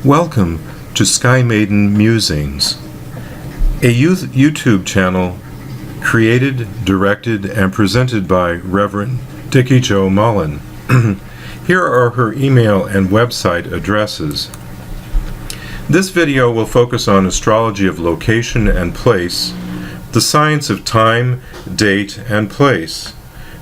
Welcome to Sky Maiden Musings, a YouTube channel created, directed, and presented by Reverend Dikki Jo Mullen. Here are her email and website addresses. This video will focus on astrology of location and place, the science of time, date, and place.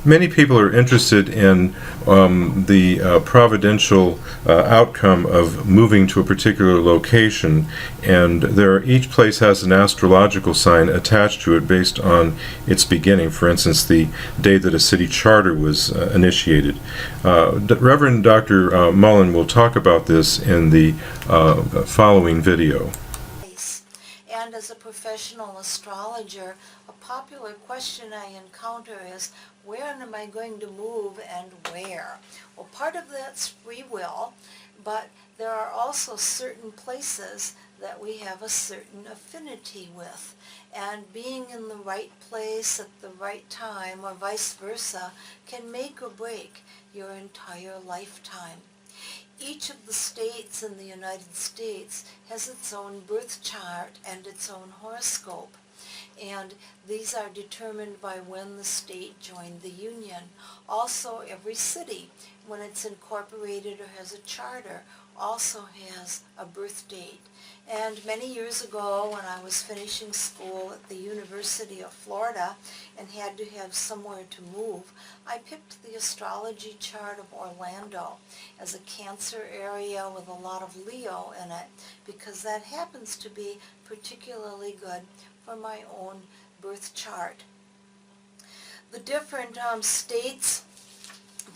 Many people are interested in the providential outcome of moving to a particular location, and each place has an astrological sign attached to it based on its beginning. For instance, the day that a city charter was initiated. Reverend Dr. Mullen will talk about this in the following video. And as a professional astrologer, a popular question I encounter is, where am I going to move and where? Well, part of that's free will, but there are also certain places that we have a certain affinity with. And being in the right place at the right time, or vice versa, can make or break your entire lifetime. Each of the states in the United States has its own birth chart and its own horoscope, and these are determined by when the state joined the Union. Also, every city, when it's incorporated or has a charter, also has a birth date. And many years ago, when I was finishing school at the University of Florida and had to have somewhere to move, I picked the astrology chart of Orlando as a Cancer area with a lot of Leo in it, because that happens to be particularly good for my own birth chart. The different states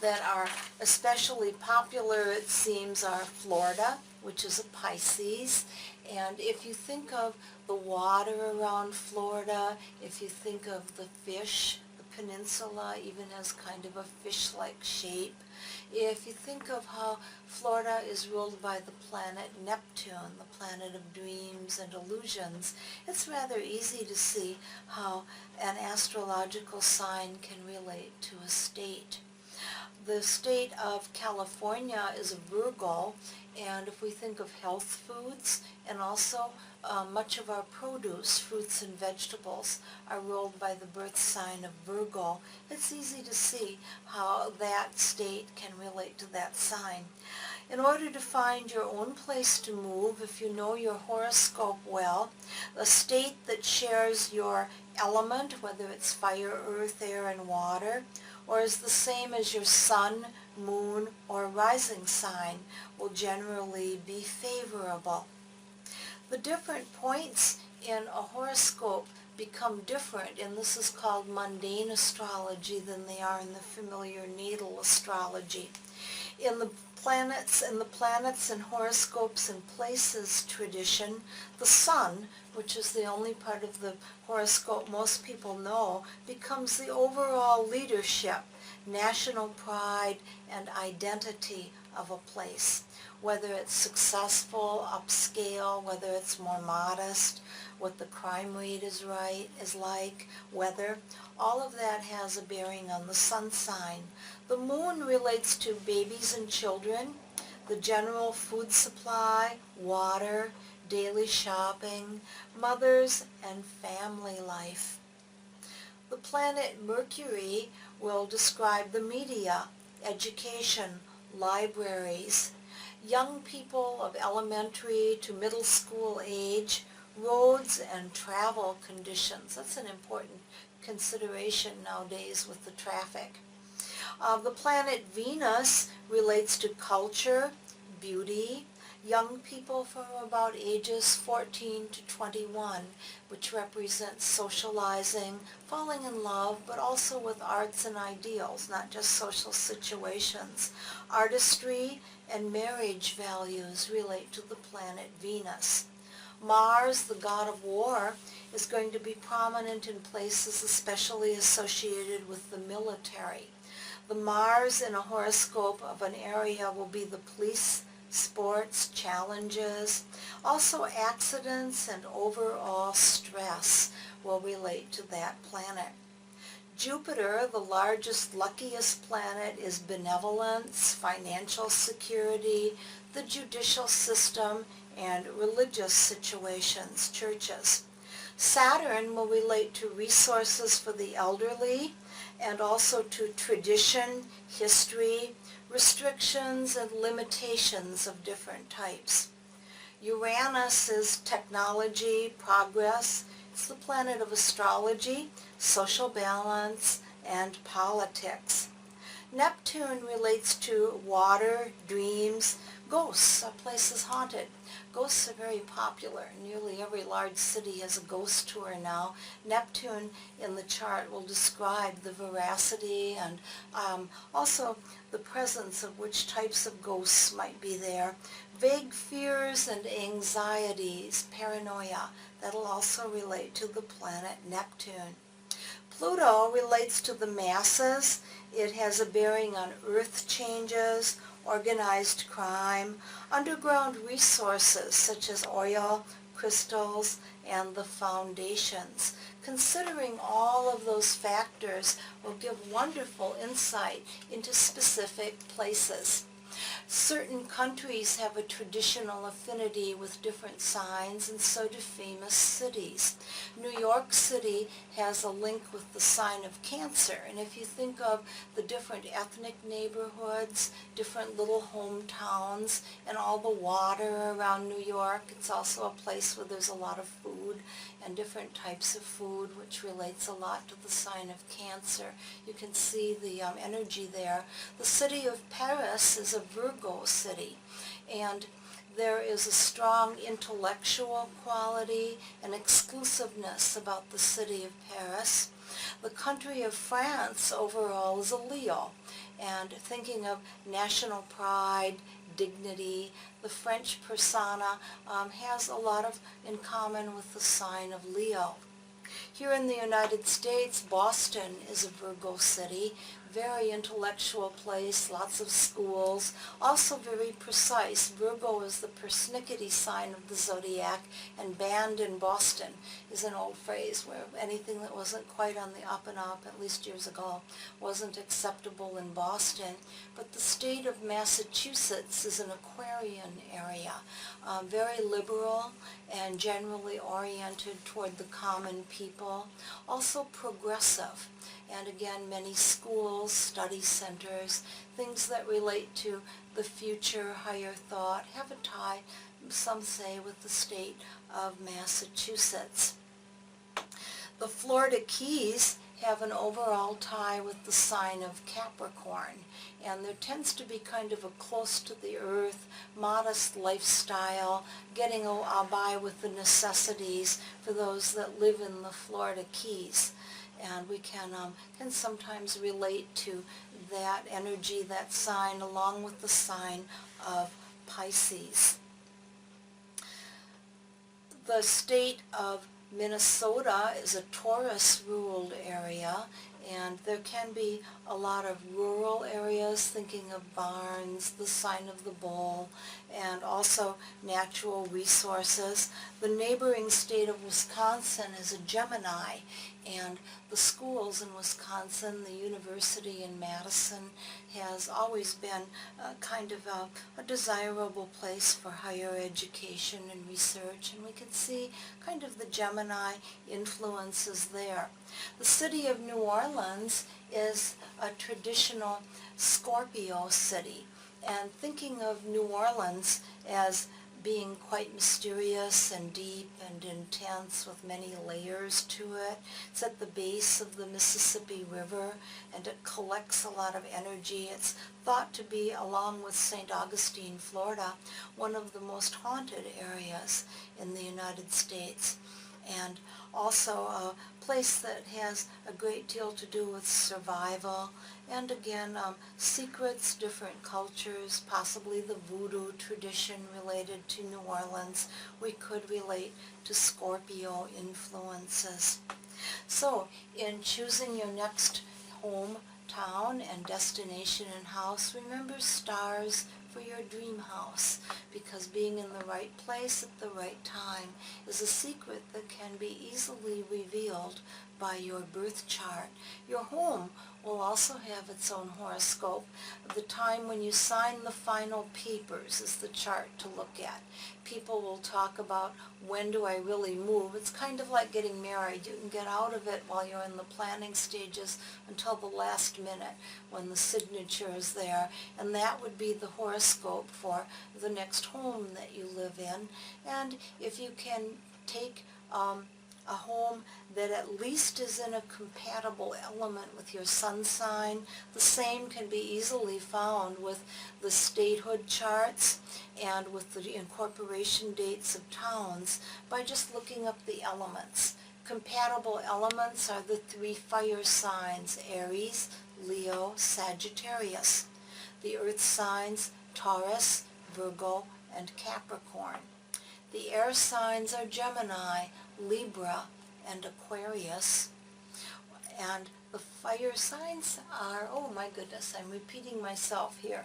that are especially popular, it seems, are Florida, which is a Pisces. And if you think of the water around Florida, if you think of the fish, the peninsula even has kind of a fish-like shape. If you think of how Florida is ruled by the planet Neptune, the planet of dreams and illusions, it's rather easy to see how an astrological sign can relate to a state. The state of California is a Virgo, and if we think of health foods, and also much of our produce, fruits and vegetables, are ruled by the birth sign of Virgo, it's easy to see how that state can relate to that sign. In order to find your own place to move, if you know your horoscope well, a state that shares your element, whether it's fire, earth, air, and water, or is the same as your sun, moon, or rising sign, will generally be favorable. The different points in a horoscope become different, and this is called mundane astrology, than they are in the familiar natal astrology. In the planets and horoscopes and places tradition, the sun, which is the only part of the horoscope most people know, becomes the overall leadership, national pride, and identity of a place. Whether it's successful, upscale, whether it's more modest, what the crime rate is like, weather, all of that has a bearing on the sun sign. The moon relates to babies and children, the general food supply, water, daily shopping, mothers, and family life. The planet Mercury will describe the media, education, libraries, young people of elementary to middle school age, roads and travel conditions. That's an important consideration nowadays with the traffic. The planet Venus relates to culture, beauty, young people from about ages 14 to 21, which represents socializing, falling in love, but also with arts and ideals, not just social situations. Artistry and marriage values relate to the planet Venus. Mars, the god of war, is going to be prominent in places especially associated with the military. The Mars in a horoscope of an area will be the police, sports, challenges. Also, accidents and overall stress will relate to that planet. Jupiter, the largest, luckiest planet, is benevolence, financial security, the judicial system, and religious situations, churches. Saturn will relate to resources for the elderly and also to tradition, history, restrictions, and limitations of different types. Uranus is technology, progress. It's the planet of astrology, social balance, and politics. Neptune relates to water, dreams, ghosts. Our place is haunted. Ghosts are very popular. Nearly every large city has a ghost tour now. Neptune in the chart will describe the veracity and also the presence of which types of ghosts might be there. Vague fears and anxieties, paranoia, that'll also relate to the planet Neptune. Pluto relates to the masses. It has a bearing on earth changes, organized crime, underground resources such as oil, crystals, and the foundations. Considering all of those factors will give wonderful insight into specific places. Certain countries have a traditional affinity with different signs, and so do famous cities. New York City has a link with the sign of Cancer, and if you think of the different ethnic neighborhoods, different little hometowns, and all the water around New York, it's also a place where there's a lot of food and different types of food, which relates a lot to the sign of Cancer. You can see the energy there. The city of Paris is a Virgo city, and there is a strong intellectual quality and exclusiveness about the city of Paris. The country of France overall is a Leo, and thinking of national pride, dignity, the French persona has a lot in common with the sign of Leo. Here in the United States, Boston is a Virgo city, very intellectual place, lots of schools, also very precise. Virgo is the persnickety sign of the zodiac, and banned in Boston is an old phrase where anything that wasn't quite on the up and up, at least years ago, wasn't acceptable in Boston. But the state of Massachusetts is an Aquarian area, very liberal and generally oriented toward the common people, also progressive. And again, many schools, study centers, things that relate to the future, higher thought, have a tie, some say, with the state of Massachusetts. The Florida Keys have an overall tie with the sign of Capricorn, and there tends to be kind of a close to the earth, modest lifestyle, getting by with the necessities for those that live in the Florida Keys. And we can sometimes relate to that energy, that sign, along with the sign of Pisces. The state of Minnesota is a Taurus-ruled area, and there can be a lot of rural areas, thinking of barns, the sign of the bull, and also natural resources. The neighboring state of Wisconsin is a Gemini, and the schools in Wisconsin, the university in Madison, has always been kind of a desirable place for higher education and research, and we can see kind of the Gemini influences there. The city of New Orleans is a traditional Scorpio city, and thinking of New Orleans as being quite mysterious and deep and intense with many layers to it. It's at the base of the Mississippi River, and it collects a lot of energy. It's thought to be, along with St. Augustine, Florida, one of the most haunted areas in the United States, and also a place that has a great deal to do with survival, and again, secrets, different cultures, possibly the voodoo tradition related to New Orleans. We could relate to Scorpio influences. So, in choosing your next home, town, and destination and house, remember stars, for your dream house, because being in the right place at the right time is a secret that can be easily revealed by your birth chart. Your home will also have its own horoscope. The time when you sign the final papers is the chart to look at. People will talk about, when do I really move? It's kind of like getting married. You can get out of it while you're in the planning stages until the last minute when the signature is there, and that would be the horoscope for the next home that you live in. And if you can take a home that at least is in a compatible element with your sun sign. The same can be easily found with the statehood charts and with the incorporation dates of towns by just looking up the elements. Compatible elements are the 3 fire signs: Aries, Leo, Sagittarius. The earth signs: Taurus, Virgo, and Capricorn. The air signs are Gemini, Libra, and Aquarius. And the fire signs are, oh my goodness, I'm repeating myself here.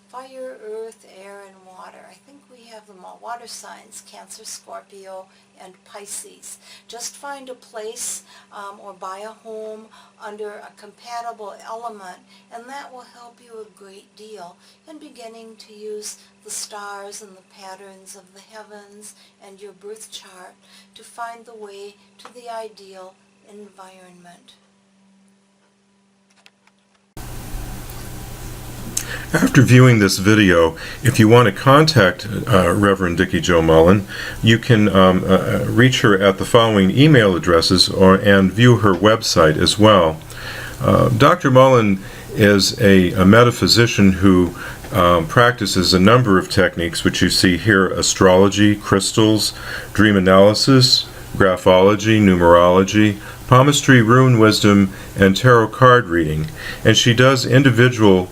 Fire, earth, air, and water. I think we have them all. Water signs: Cancer, Scorpio, and Pisces. Just find a place or buy a home under a compatible element, and that will help you a great deal in beginning to use the stars and the patterns of the heavens and your birth chart to find the way to the ideal environment. After viewing this video, if you want to contact Reverend Dikki Jo Mullen, you can reach her at the following email addresses and view her website as well. Dr. Mullen is a metaphysician who practices a number of techniques which you see here: astrology, crystals, dream analysis, graphology, numerology, palmistry, rune wisdom, and tarot card reading. And she does individual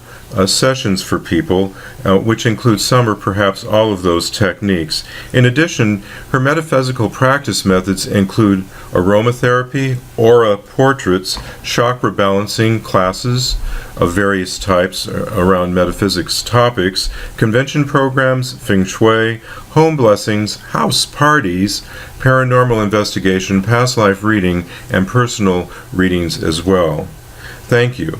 sessions for people, which include some or perhaps all of those techniques. In addition, her metaphysical practice methods include aromatherapy, aura portraits, chakra balancing classes of various types around metaphysics topics, convention programs, feng shui, home blessings, house parties, paranormal investigation, past life reading, and personal readings as well. Thank you.